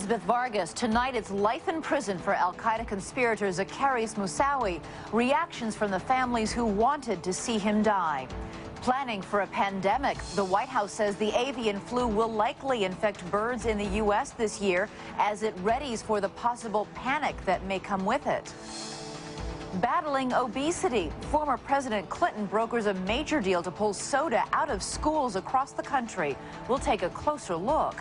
Elizabeth Vargas. Tonight, it's life in prison for al-Qaeda conspirator Zacarias Moussaoui. Reactions from the families who wanted to see him die. Planning for a pandemic. The White House says the avian flu will likely infect birds in the U.S. this year as it readies for the possible panic that may come with it. Battling obesity. Former President Clinton brokers a major deal to pull soda out of schools across the country. We'll take a closer look.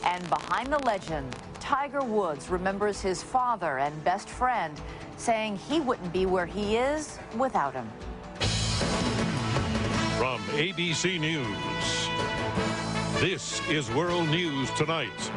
And behind the legend, Tiger Woods remembers his father and best friend, saying he wouldn't be where he is without him. From ABC News, this is World News Tonight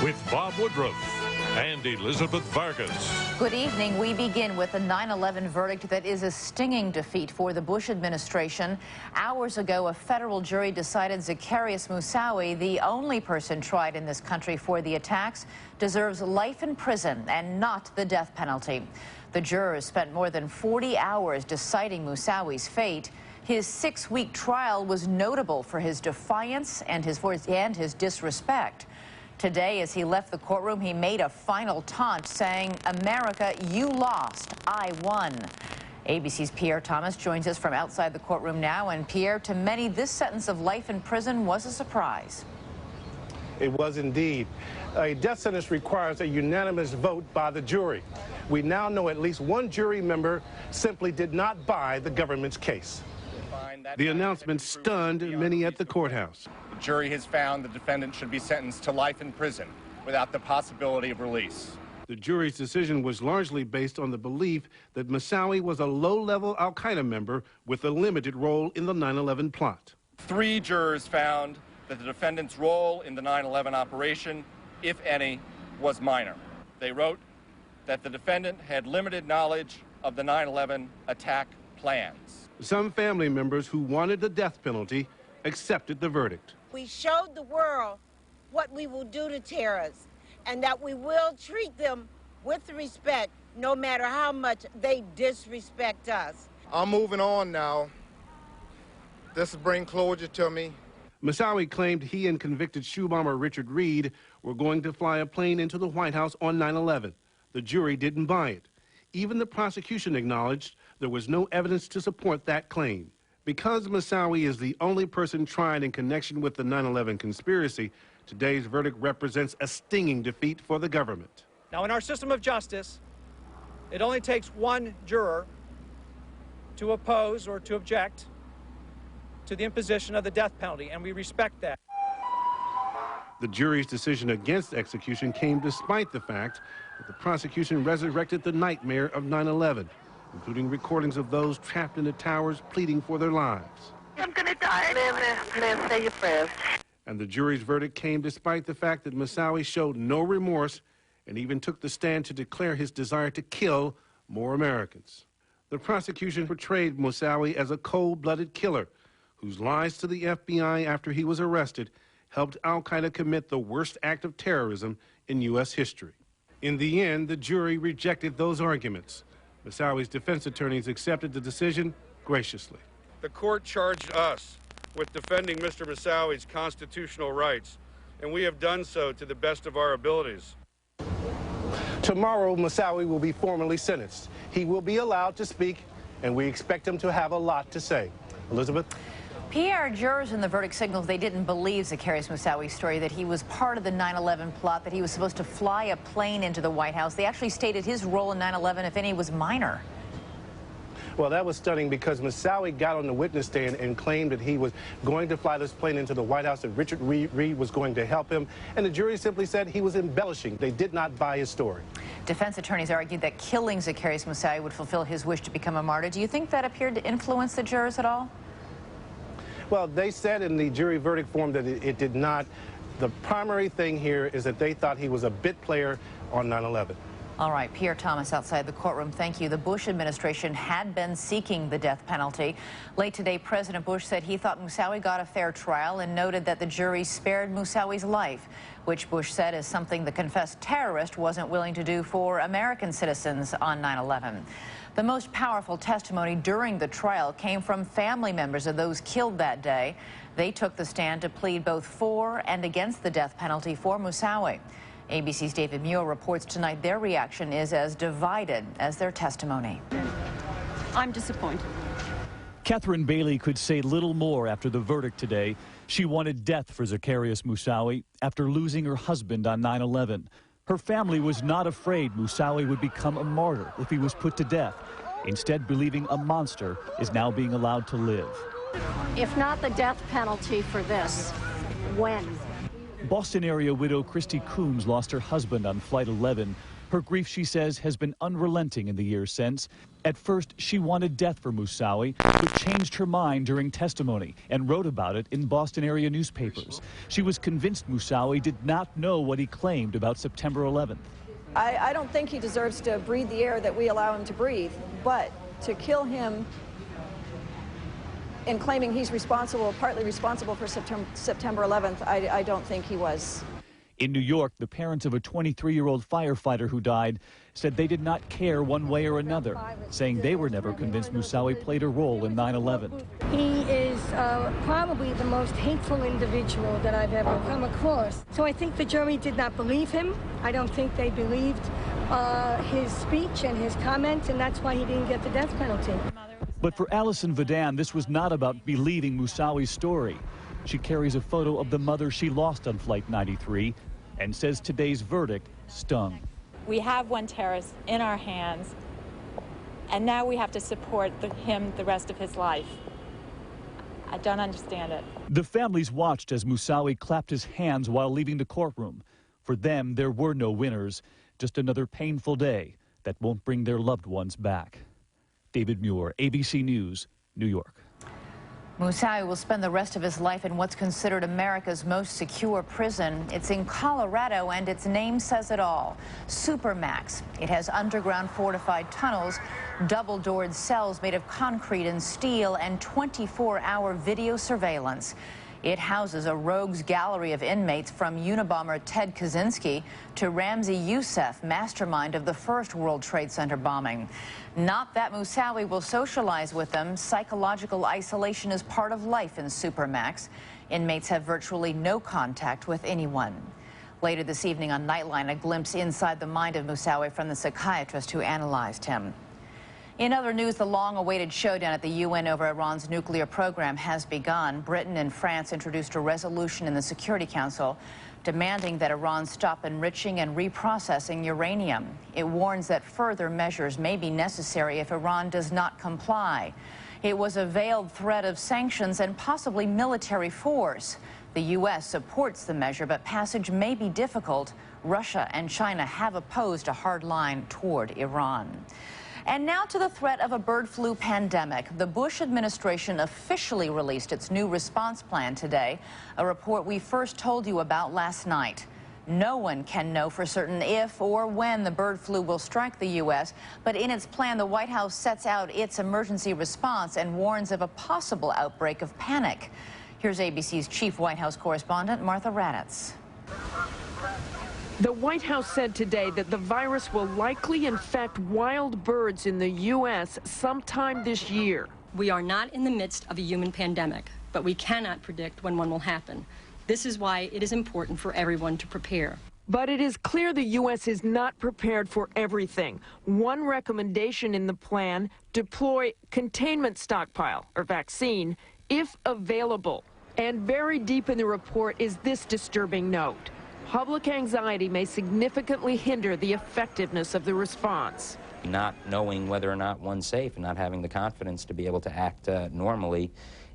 with Bob Woodruff and Elizabeth Vargas. Good evening. We begin with a 9/11 verdict that is a stinging defeat for the Bush administration. Hours ago, a federal jury decided Zacarias Moussaoui, the only person tried in this country for the attacks, deserves life in prison and not the death penalty. The jurors spent more than 40 hours deciding Moussaoui's fate. His 6-week trial was notable for his defiance and his disrespect. Today, as he left the courtroom, he made a final taunt saying, "America, you lost. I won." ABC's Pierre Thomas joins us from outside the courtroom now. And Pierre, to many, this sentence of life in prison was a surprise. It was indeed. A death sentence requires a unanimous vote by the jury. We now know at least one jury member simply did not buy the government's case. The announcement stunned many at the courthouse. The jury has found the defendant should be sentenced to life in prison without the possibility of release. The jury's decision was largely based on the belief that Moussaoui was a low-level al-Qaeda member with a limited role in the 9/11 plot. 3 jurors found that the defendant's role in the 9/11 operation, if any, was minor. They wrote that the defendant had limited knowledge of the 9/11 attack plans. Some family members who wanted the death penalty accepted the verdict. We showed the world what we will do to terrorists and that we will treat them with respect no matter how much they disrespect us. I'm moving on now. This will bring closure to me. Moussaoui claimed he and convicted shoe bomber Richard Reed were going to fly a plane into the White House on 9/11. The jury didn't buy it. Even the prosecution acknowledged there was no evidence to support that claim. Because Moussaoui is the only person tried in connection with the 9/11 conspiracy, today's verdict represents a stinging defeat for the government. Now, in our system of justice, it only takes one juror to oppose or to object to the imposition of the death penalty, and we respect that. The jury's decision against execution came despite the fact that the prosecution resurrected the nightmare of 9/11, including recordings of those trapped in the towers pleading for their lives. I'm gonna die. Live, say your prayers. And the jury's verdict came despite the fact that Moussaoui showed no remorse and even took the stand to declare his desire to kill more Americans. The prosecution portrayed Moussaoui as a cold-blooded killer whose lies to the FBI after he was arrested helped al-Qaeda commit the worst act of terrorism in U.S. history. In the end, the jury rejected those arguments. Moussaoui's defense attorneys accepted the decision graciously. The court charged us with defending Mr. Moussaoui's constitutional rights, and we have done so to the best of our abilities. Tomorrow, Moussaoui will be formally sentenced. He will be allowed to speak, and we expect him to have a lot to say. Elizabeth? Pierre, jurors in the verdict signals they didn't believe Zacarias Moussaoui's story that he was part of the 9/11 plot, that he was supposed to fly a plane into the White House. They actually stated his role in 9/11, if any, was minor. Well, that was stunning because Moussaoui got on the witness stand and claimed that he was going to fly this plane into the White House, that Richard Reed was going to help him, and the jury simply said he was embellishing. They did not buy his story. Defense attorneys argued that killing Zacarias Moussaoui would fulfill his wish to become a martyr. Do you think that appeared to influence the jurors at all? Well, they said in the jury verdict form that it did not. The primary thing here is that they thought he was a bit player on 9/11. All right, Pierre Thomas outside the courtroom, thank you. The Bush administration had been seeking the death penalty. Late today, President Bush said he thought Moussaoui got a fair trial and noted that the jury spared Moussaui's life, which Bush said is something the confessed terrorist wasn't willing to do for American citizens on 9/11. The most powerful testimony during the trial came from family members of those killed that day. They took the stand to plead both for and against the death penalty for Moussaoui. ABC's David Muir reports tonight their reaction is as divided as their testimony. I'm disappointed. Catherine Bailey could say little more after the verdict today. She wanted death for Zacarias Moussaoui after losing her husband on 9/11. Her family was not afraid Moussaoui would become a martyr if he was put to death, instead believing a monster is now being allowed to live. If not the death penalty for this, when? Boston area widow Christy Coombs lost her husband on Flight 11. Her grief, she says, has been unrelenting in the years since. At first, she wanted death for Moussaoui, but changed her mind during testimony and wrote about it in Boston area newspapers. She was convinced Moussaoui did not know what he claimed about September 11th. I don't think he deserves to breathe the air that we allow him to breathe, but to kill him in claiming he's responsible, partly responsible for September 11th, I don't think he was. In New York, the parents of a 23-year-old firefighter who died said they did not care one way or another, saying they were never convinced Moussaoui played a role in 9/11. He is probably the most hateful individual that I've ever come across. So I think the jury did not believe him. I don't think they believed his speech and his comments, and that's why he didn't get the death penalty. But for Allison Vadan, this was not about believing Moussaoui's story. She carries a photo of the mother she lost on Flight 93 and says today's verdict stung. We have one terrorist in our hands, and now we have to support him the rest of his life. I don't understand it. The families watched as Moussaoui clapped his hands while leaving the courtroom. For them, there were no winners, just another painful day that won't bring their loved ones back. David Muir, ABC News, New York. Moussaoui will spend the rest of his life in what's considered America's most secure prison. It's in Colorado, and its name says it all. Supermax. It has underground fortified tunnels, double-doored cells made of concrete and steel, and 24-hour video surveillance. It houses a rogues gallery of inmates from Unabomber Ted Kaczynski to Ramzi Youssef, mastermind of the first World Trade Center bombing. Not that Moussaoui will socialize with them. Psychological isolation is part of life in Supermax. Inmates have virtually no contact with anyone. Later this evening on Nightline, a glimpse inside the mind of Moussaoui from the psychiatrist who analyzed him. In other news, the long-awaited showdown at the UN over Iran's nuclear program has begun. Britain and France introduced a resolution in the Security Council demanding that Iran stop enriching and reprocessing uranium. It warns that further measures may be necessary if Iran does not comply. It was a veiled threat of sanctions and possibly military force. The U.S. supports the measure, but passage may be difficult. Russia and China have opposed a hard line toward Iran. And now to the threat of a bird flu pandemic. The Bush administration officially released its new response plan today, a report we first told you about last night. No one can know for certain if or when the bird flu will strike the U.S., but in its plan, the White House sets out its emergency response and warns of a possible outbreak of panic. Here's ABC's chief White House correspondent, Martha Raddatz. The White House said today that the virus will likely infect wild birds in the U.S. sometime this year. We are not in the midst of a human pandemic, but we cannot predict when one will happen. This is why it is important for everyone to prepare. But it is clear the U.S. is not prepared for everything. One recommendation in the plan, deploy containment stockpile or vaccine if available. And buried deep in the report is this disturbing note. Public anxiety may significantly hinder the effectiveness of the response. Not knowing whether or not one's safe and not having the confidence to be able to act normally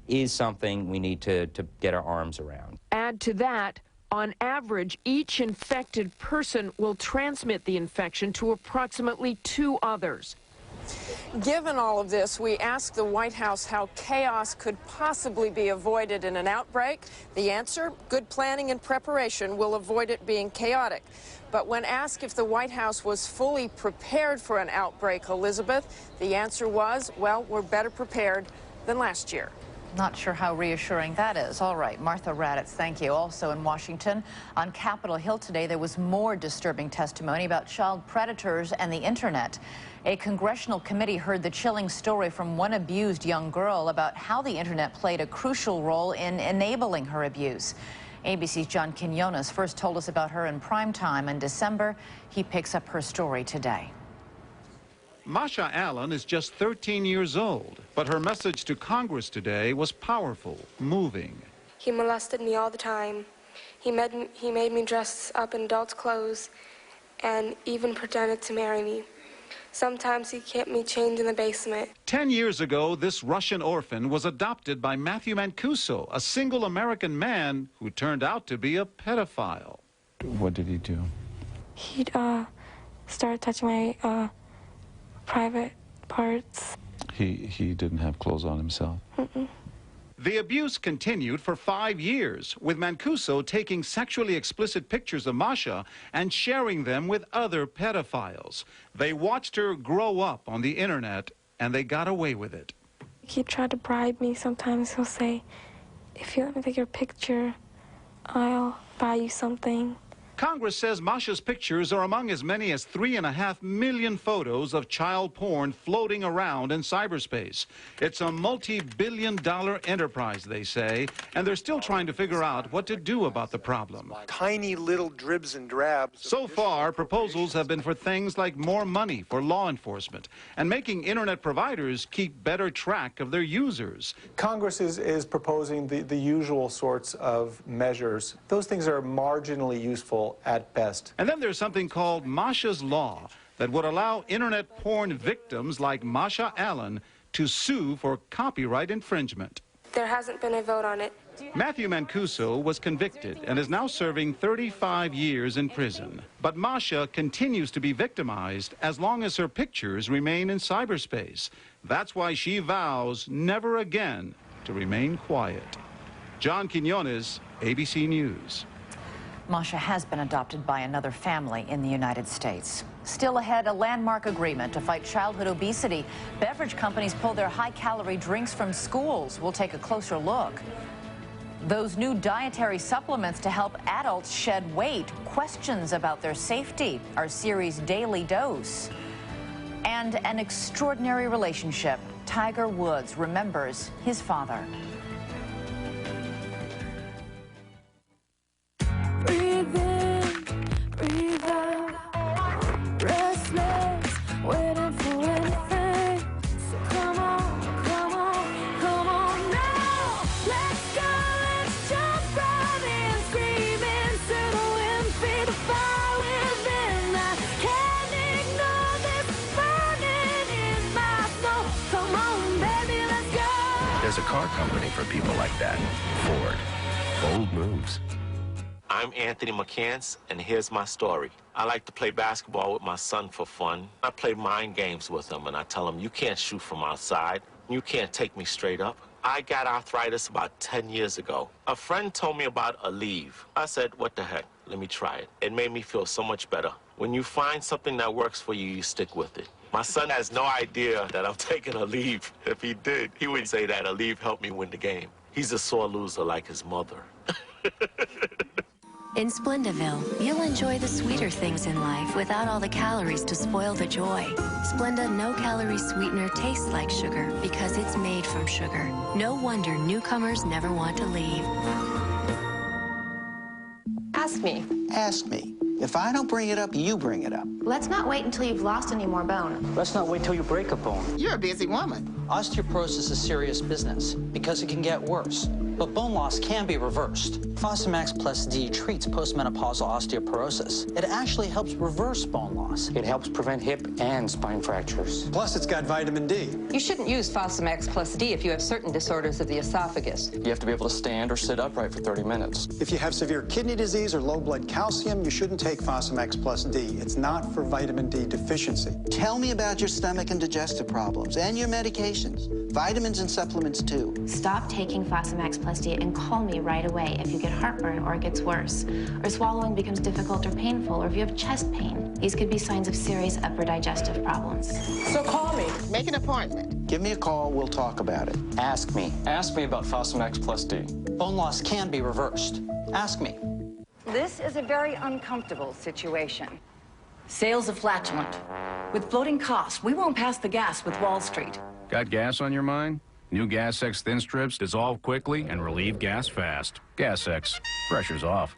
is something we need to get our arms around. Add to that, on average, each infected person will transmit the infection to approximately 2 others. Given all of this, we asked the White House how chaos could possibly be avoided in an outbreak. The answer, good planning and preparation will avoid it being chaotic. But when asked if the White House was fully prepared for an outbreak, Elizabeth, the answer was, well, we're better prepared than last year. Not sure how reassuring that is. All right, Martha Raddatz, thank you. Also in Washington, on Capitol Hill today, there was more disturbing testimony about child predators and the internet. A congressional committee heard the chilling story from one abused young girl about how the internet played a crucial role in enabling her abuse. ABC's John Quinones first told us about her in prime time in December. He picks up her story today. Masha Allen is just 13 years old, but her message to Congress today was powerful, moving. He molested me all the time. He made me dress up in adults' clothes and even pretended to marry me. Sometimes he kept me chained in the basement. 10 years ago, this Russian orphan was adopted by Matthew Mancuso, a single American man who turned out to be a pedophile. What did he do? He'd start touching my private parts. He didn't have clothes on himself? Mm-mm. The abuse continued for 5 years, with Mancuso taking sexually explicit pictures of Masha and sharing them with other pedophiles. They watched her grow up on the internet, and they got away with it. He tried to bribe me. Sometimes he'll say, if you let me take your picture, I'll buy you something. Congress says Masha's pictures are among as many as 3.5 million photos of child porn floating around in cyberspace. It's a multi-billion-dollar enterprise, they say, and they're still trying to figure out what to do about the problem. Tiny little dribs and drabs. So far, proposals have been for things like more money for law enforcement and making internet providers keep better track of their users. Congress is proposing the usual sorts of measures. Those things are marginally useful at best. And then there's something called Masha's Law that would allow internet porn victims like Masha Allen to sue for copyright infringement. There hasn't been a vote on it. Matthew Mancuso was convicted and is now serving 35 years in prison. But Masha continues to be victimized as long as her pictures remain in cyberspace. That's why she vows never again to remain quiet. John Quinones, ABC News. Masha has been adopted by another family in the United States. Still ahead, a landmark agreement to fight childhood obesity. Beverage companies pull their high-calorie drinks from schools. We'll take a closer look. Those new dietary supplements to help adults shed weight. Questions about their safety. Our series Daily Dose. And an extraordinary relationship. Tiger Woods remembers his father. Breathe in, breathe out, restless, waiting for anything. So come on, come on, come on now. Let's go, let's jump right in, screaming, settle in, feed the fire within. I can't ignore this burning in my soul. Come on, baby, let's go. There's a car company for people like that, Ford. Bold moves. I'm Anthony McCants, and here's my story. I like to play basketball with my son for fun. I play mind games with him, and I tell him, you can't shoot from outside. You can't take me straight up. I got arthritis about 10 years ago. A friend told me about Aleve. I said, what the heck? Let me try it. It made me feel so much better. When you find something that works for you, you stick with it. My son has no idea that I'm taking Aleve. If he did, he would say that Aleve helped me win the game. He's a sore loser like his mother. In Splendaville, you'll enjoy the sweeter things in life without all the calories to spoil the joy. Splenda no-calorie sweetener tastes like sugar because it's made from sugar. No wonder newcomers never want to leave. Ask me. Ask me. If I don't bring it up, you bring it up. Let's not wait until you've lost any more bone. Let's not wait till you break a bone. You're a busy woman. Osteoporosis is serious business because it can get worse. But bone loss can be reversed. Fosamax Plus D treats postmenopausal osteoporosis. It actually helps reverse bone loss. It helps prevent hip and spine fractures. Plus, it's got vitamin D. You shouldn't use Fosamax Plus D if you have certain disorders of the esophagus. You have to be able to stand or sit upright for 30 minutes. If you have severe kidney disease or low blood calcium, you shouldn't take Fosamax Plus D. It's not for vitamin D deficiency. Tell me about your stomach and digestive problems and your medications. Vitamins and supplements, too. Stop taking Fosamax Plus D and call me right away if you get heartburn or it gets worse, or swallowing becomes difficult or painful, or if you have chest pain. These could be signs of serious upper digestive problems. So call me. Make an appointment. Give me a call, we'll talk about it. Ask me. Ask me about Fosamax Plus D. Bone loss can be reversed. Ask me. This is a very uncomfortable situation. Sales are flatulent. With floating costs, we won't pass the gas with Wall Street. Got gas on your mind? New Gas X Thin Strips dissolve quickly and relieve gas fast. Gas X, pressure's off.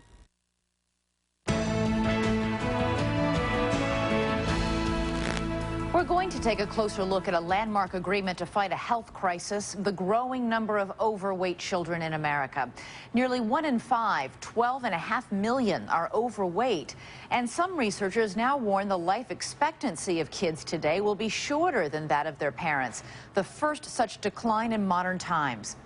We're going to take a closer look at a landmark agreement to fight a health crisis, the growing number of overweight children in America. Nearly 1 in 5, 12.5 million, are overweight. And some researchers now warn the life expectancy of kids today will be shorter than that of their parents, the first such decline in modern times.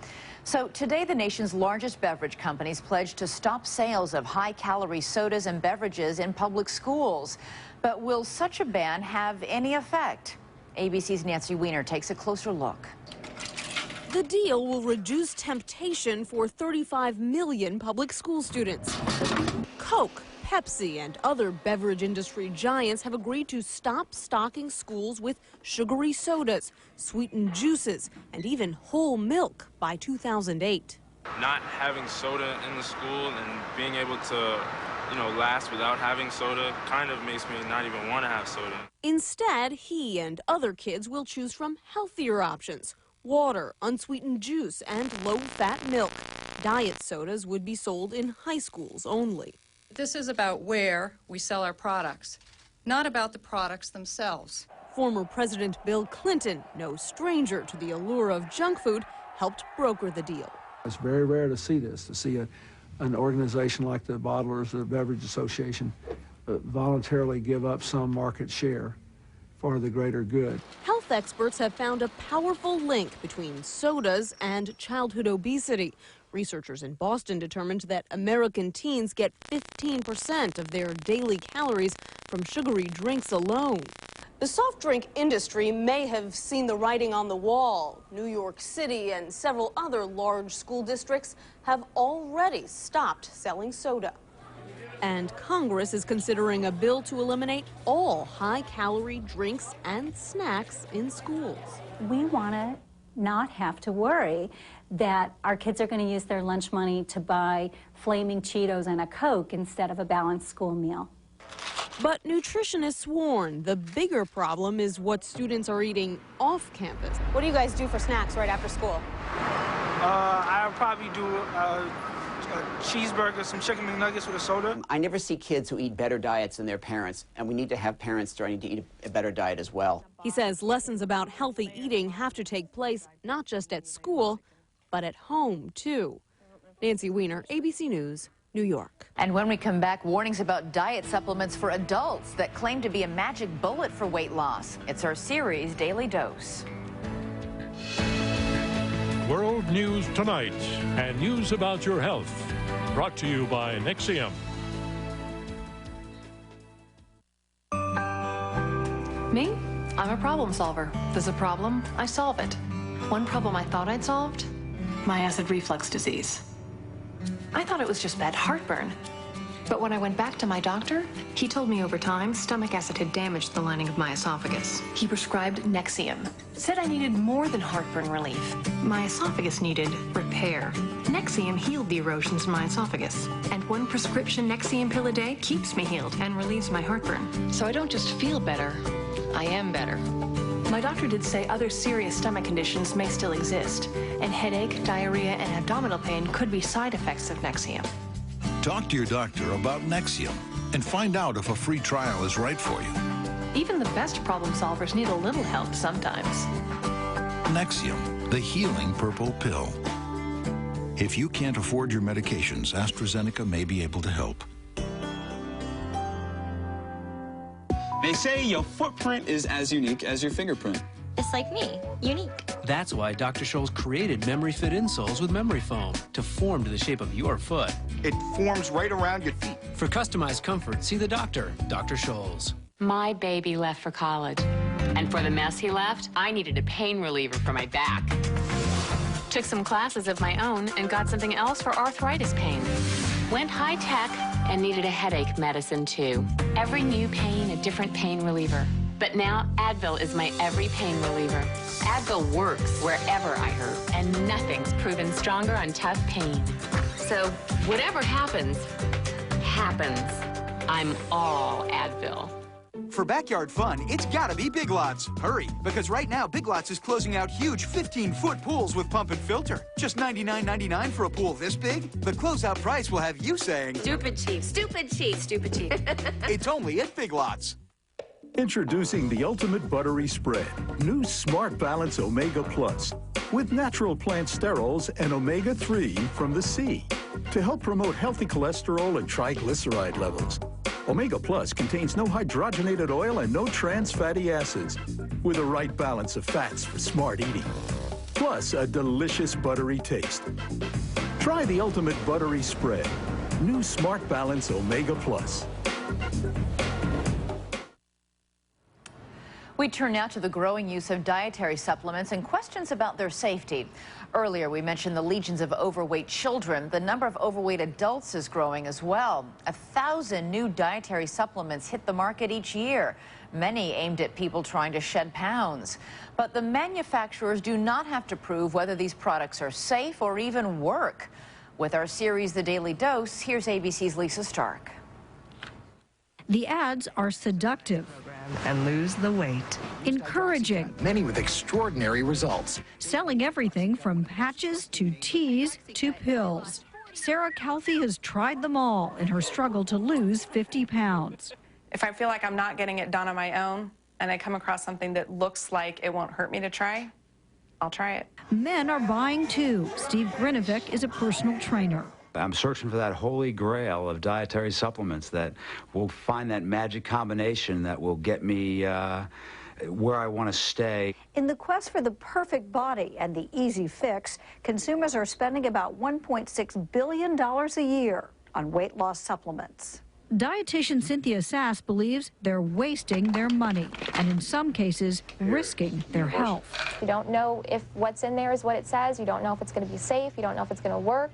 So today, the nation's largest beverage companies pledged to stop sales of high-calorie sodas and beverages in public schools. But will such a ban have any effect? ABC's Nancy Weiner takes a closer look. The deal will reduce temptation for 35 million public school students. Coke, Pepsi, and other beverage industry giants have agreed to stop stocking schools with sugary sodas, sweetened juices, and even whole milk by 2008. Not having soda in the school and being able to last without having soda kind of makes me not even want to have soda. Instead, he and other kids will choose from healthier options: water, unsweetened juice, and low-fat milk. Diet sodas would be sold in high schools only. This is about where we sell our products, not about the products themselves. Former President Bill Clinton, no stranger to the allure of junk food, helped broker the deal. It's very rare to see this, to see an organization like the Bottlers of the Beverage Association voluntarily give up some market share for the greater good. Health experts have found a powerful link between sodas and childhood obesity. Researchers in Boston determined that American teens get 15% of their daily calories from sugary drinks alone. The soft drink industry may have seen the writing on the wall. New York City and several other large school districts have already stopped selling soda. And Congress is considering a bill to eliminate all high-calorie drinks and snacks in schools. We want to not have to worry that our kids are going to use their lunch money to buy Flaming Cheetos and a Coke instead of a balanced school meal. But nutritionists warn the bigger problem is what students are eating off campus. What do you guys do for snacks right after school? I'll probably do a cheeseburger, some chicken McNuggets with a soda. I never see kids who eat better diets than their parents, and we need to have parents starting to eat a better diet as well. He says lessons about healthy eating have to take place not just at school, but at home, too. Nancy Weiner, ABC News, New York. And when we come back, warnings about diet supplements for adults that claim to be a magic bullet for weight loss. It's our series, Daily Dose. World News Tonight and news about your health. Brought to you by Nexium. Me? I'm a problem solver. There's a problem, I solve it. One problem I thought I'd solved? My acid reflux disease. I thought it was just bad heartburn. But when I went back to my doctor, he told me over time stomach acid had damaged the lining of my esophagus. He prescribed Nexium. Said I needed more than heartburn relief. My esophagus needed repair. Nexium healed the erosions in my esophagus. And one prescription Nexium pill a day keeps me healed and relieves my heartburn. So I don't just feel better, I am better. My doctor did say other serious stomach conditions may still exist, and headache, diarrhea, and abdominal pain could be side effects of Nexium. Talk to your doctor about Nexium and find out if a free trial is right for you. Even the best problem solvers need a little help sometimes. Nexium, the healing purple pill. If you can't afford your medications, AstraZeneca may be able to help. They say your footprint is as unique as your fingerprint. Just like me, unique. That's why Dr. Scholl's created Memory Fit insoles with memory foam to form to the shape of your foot. It forms right around your feet. For customized comfort, see the doctor, Dr. Scholl's. My baby left for college. And for the mess he left, I needed a pain reliever for my back. Took some classes of my own and got something else for arthritis pain. Went high-tech and needed a headache medicine, too. Every new pain, a different pain reliever. But now, Advil is my every pain reliever. Advil works wherever I hurt, and nothing's proven stronger on tough pain. So, whatever happens, happens. I'm all Advil. For backyard fun, it's gotta be Big Lots. Hurry, because right now Big Lots is closing out huge 15-foot pools with pump and filter. Just $99.99 for a pool this big? The closeout price will have you saying, Stupid cheap, stupid cheap, stupid cheap. it's only at Big Lots. Introducing the ultimate buttery spread, new Smart Balance Omega Plus, with natural plant sterols and omega-3 from the sea to help promote healthy cholesterol and triglyceride levels. Omega Plus contains no hydrogenated oil and no trans fatty acids, with the right balance of fats for smart eating, plus a delicious buttery taste. Try the ultimate buttery spread, new Smart Balance Omega Plus. We turn now to the growing use of dietary supplements and questions about their safety. Earlier, we mentioned the legions of overweight children. The number of overweight adults is growing as well. 1,000 new dietary supplements hit the market each year, many aimed at people trying to shed pounds. But the manufacturers do not have to prove whether these products are safe or even work. With our series, The Daily Dose, here's ABC's Lisa Stark. The ads are seductive and lose the weight. Encouraging. Many with extraordinary results. Selling everything from patches to teas to pills. Sarah Calfee has tried them all in her struggle to lose 50 pounds. If I feel like I'm not getting it done on my own and I come across something that looks like it won't hurt me to try, I'll try it. Men are buying too. Steve Grinovic is a personal trainer. I'm searching for that holy grail of dietary supplements that will find that magic combination that will get me where I want to stay. In the quest for the perfect body and the easy fix, consumers are spending about $1.6 billion a year on weight loss supplements. Dietitian Cynthia Sass believes they're wasting their money and in some cases risking their health. You don't know if what's in there is what it says. You don't know if it's going to be safe. You don't know if it's going to work.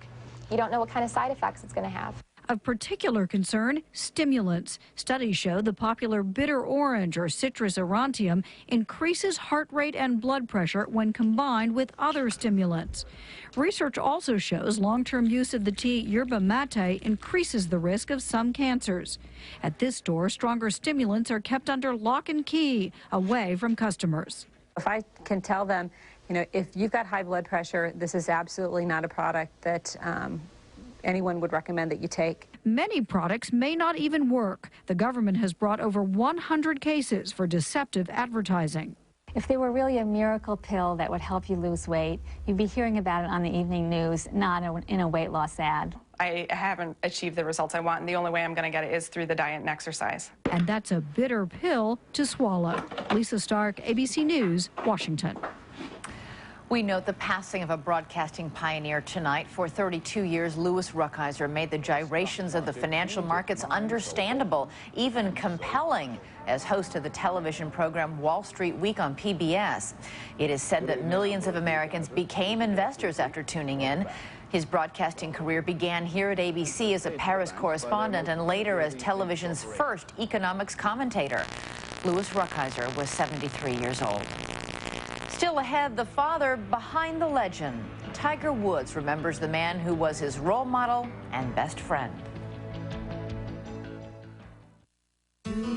You don't know what kind of side effects it's going to have. Of particular concern, stimulants. Studies show the popular bitter orange or Citrus aurantium increases heart rate and blood pressure when combined with other stimulants. Research also shows long-term use of the tea yerba mate increases the risk of some cancers. At this store, stronger stimulants are kept under lock and key, away from customers. If I can tell them, you know, if you've got high blood pressure, this is absolutely not a product that anyone would recommend that you take. Many products may not even work. The government has brought over 100 cases for deceptive advertising. If there were really a miracle pill that would help you lose weight, you'd be hearing about it on the evening news, not in a weight loss ad. I haven't achieved the results I want, and the only way I'm going to get it is through the diet and exercise. And that's a bitter pill to swallow. Lisa Stark, ABC News, Washington. We note the passing of a broadcasting pioneer tonight. For 32 years, Louis Rukeyser made the gyrations of the financial markets understandable, even compelling, as host of the television program Wall Street Week on PBS. It is said that millions of Americans became investors after tuning in. His broadcasting career began here at ABC as a Paris correspondent and later as television's first economics commentator. Louis Rukeyser was 73 years old. Still ahead, the father behind the legend. Tiger Woods remembers the man who was his role model and best friend.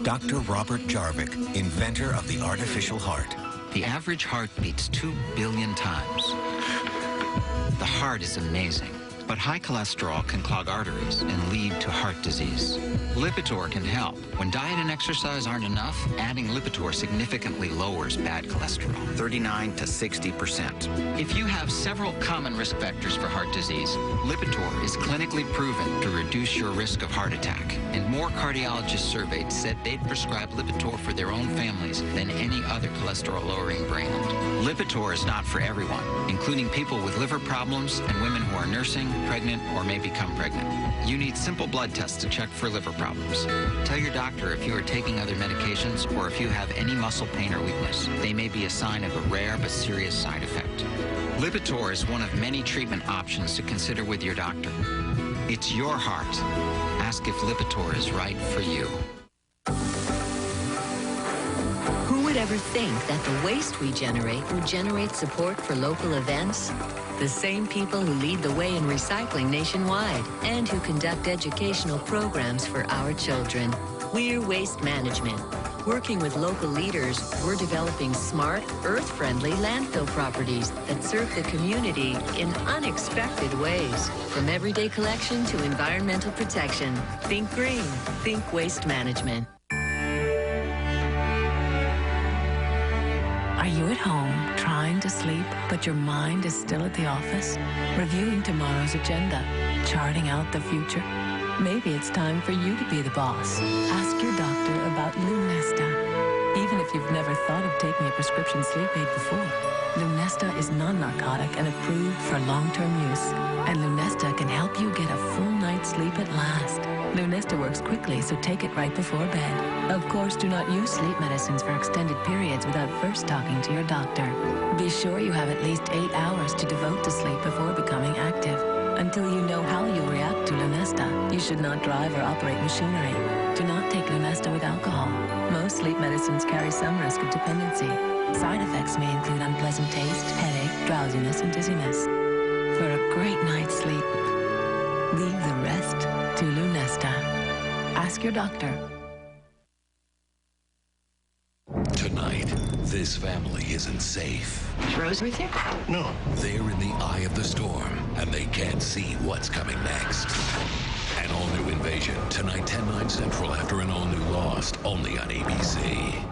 Dr. Robert Jarvik, inventor of the artificial heart. The average heart beats 2 billion times. The heart is amazing, but high cholesterol can clog arteries and lead to heart disease. Lipitor can help. When diet and exercise aren't enough, adding Lipitor significantly lowers bad cholesterol. 39 to 60%. If you have several common risk factors for heart disease, Lipitor is clinically proven to reduce your risk of heart attack. And more cardiologists surveyed said they'd prescribe Lipitor for their own families than any other cholesterol-lowering brand. Lipitor is not for everyone, including people with liver problems and women who are nursing pregnant or may become pregnant. You need simple blood tests to check for liver problems. Tell your doctor if you are taking other medications or if you have any muscle pain or weakness. They may be a sign of a rare but serious side effect. Lipitor is one of many treatment options to consider with your doctor. It's your heart. Ask if Lipitor is right for you. Who would ever think that the waste we generate will generate support for local events? The same people who lead the way in recycling nationwide and who conduct educational programs for our children. We're Waste Management. Working with local leaders, we're developing smart, earth-friendly landfill properties that serve the community in unexpected ways. From everyday collection to environmental protection. Think green. Think Waste Management. Are you at home trying to sleep, but your mind is still at the office? Reviewing tomorrow's agenda, charting out the future? Maybe it's time for you to be the boss. Ask your doctor about Lunesta. Even if you've never thought of taking a prescription sleep aid before, Lunesta is non-narcotic and approved for long-term use. And Lunesta can help you get a full night's sleep at last. Lunesta works quickly, so take it right before bed. Of course, do not use sleep medicines for extended periods without first talking to your doctor. Be sure you have at least 8 hours to devote to sleep before becoming active. Until you know how you'll react to Lunesta, you should not drive or operate machinery. Do not take Lunesta with alcohol. Most sleep medicines carry some risk of dependency. Side effects may include unpleasant taste, headache, drowsiness, and dizziness. For a great night's sleep, leave the rest to Lunesta. Ask your doctor. Tonight, this family isn't safe. Is Rose with you? No. They're in the eye of the storm, and they can't see what's coming next. An all-new Invasion, tonight 10/9 Central after an all-new Lost, only on ABC.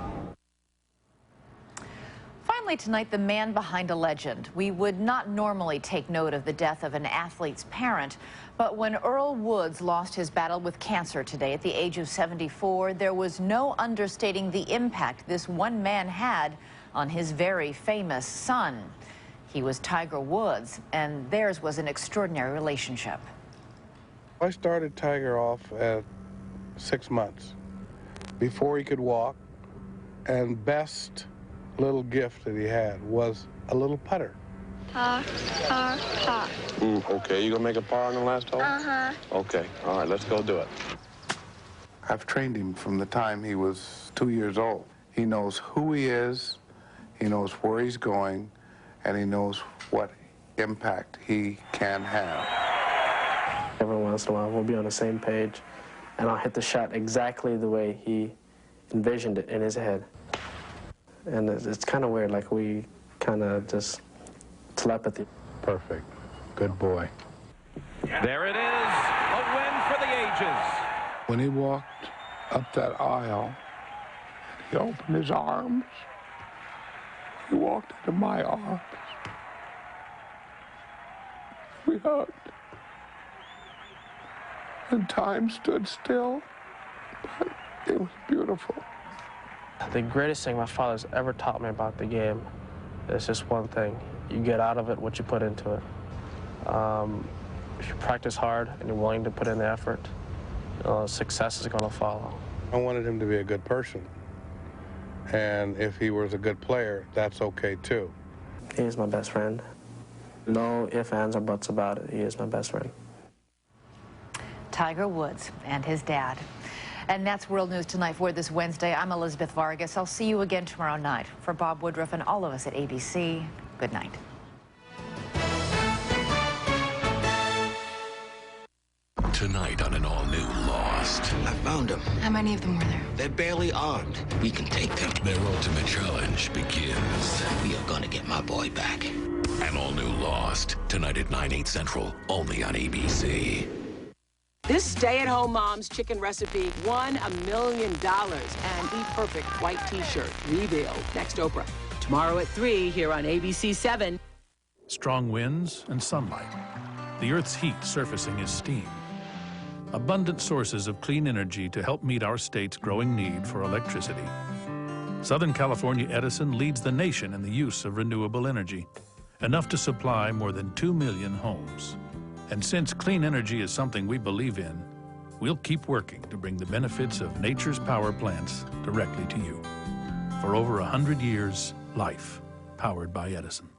Finally tonight, the man behind a legend. We would not normally take note of the death of an athlete's parent, but when Earl Woods lost his battle with cancer today at the age of 74, there was no understating the impact this one man had on his very famous son. He was Tiger Woods, and theirs was an extraordinary relationship. I started Tiger off at 6 months, before he could walk, and best little gift that he had was a little putter. Par, par, par. Okay, you gonna make a par on the last hole? Uh-huh. Okay, all right, let's go do it. I've trained him from the time he was 2 years old. He knows who he is, he knows where he's going, and he knows what impact he can have. Every once in a while, we'll be on the same page, and I'll hit the shot exactly the way he envisioned it in his head. And it's kind of weird, like we kind of just telepathy. Perfect. Good boy. There it is, a win for the ages. When he walked up that aisle, he opened his arms. He walked into my arms. We hugged. And time stood still, but it was beautiful. The greatest thing my father's ever taught me about the game is just one thing. You get out of it what you put into it. If you practice hard and you're willing to put in the effort, success is going to follow. I wanted him to be a good person. And if he was a good player, that's okay too. He is my best friend. No ifs, ands, or buts about it. He is my best friend. Tiger Woods and his dad. And that's World News Tonight for this Wednesday. I'm Elizabeth Vargas. I'll see you again tomorrow night. For Bob Woodruff and all of us at ABC, good night. Tonight on an all-new Lost. I found them. How many of them were there? They're barely armed. We can take them. Their ultimate challenge begins. We are gonna get my boy back. An all-new Lost. Tonight at 9/8 Central, only on ABC. This stay-at-home mom's chicken recipe won $1 million and the perfect white T-shirt revealed. Next, Oprah. Tomorrow at 3 here on ABC 7. Strong winds and sunlight. The Earth's heat surfacing as steam. Abundant sources of clean energy to help meet our state's growing need for electricity. Southern California Edison leads the nation in the use of renewable energy, enough to supply more than 2 million homes. And since clean energy is something we believe in, we'll keep working to bring the benefits of nature's power plants directly to you. For over 100 years, life powered by Edison.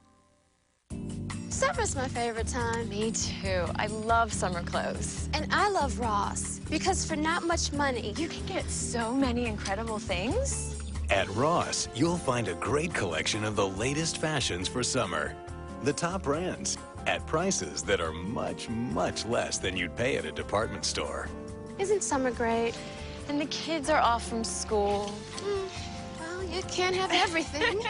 Summer's my favorite time. Me too. I love summer clothes. And I love Ross, because for not much money, You can get so many incredible things. At Ross, you'll find a great collection of the latest fashions for summer. The top brands at prices that are much, much less than you'd pay at a department store. Isn't summer great? And the kids are off from school. Well, you can't have everything.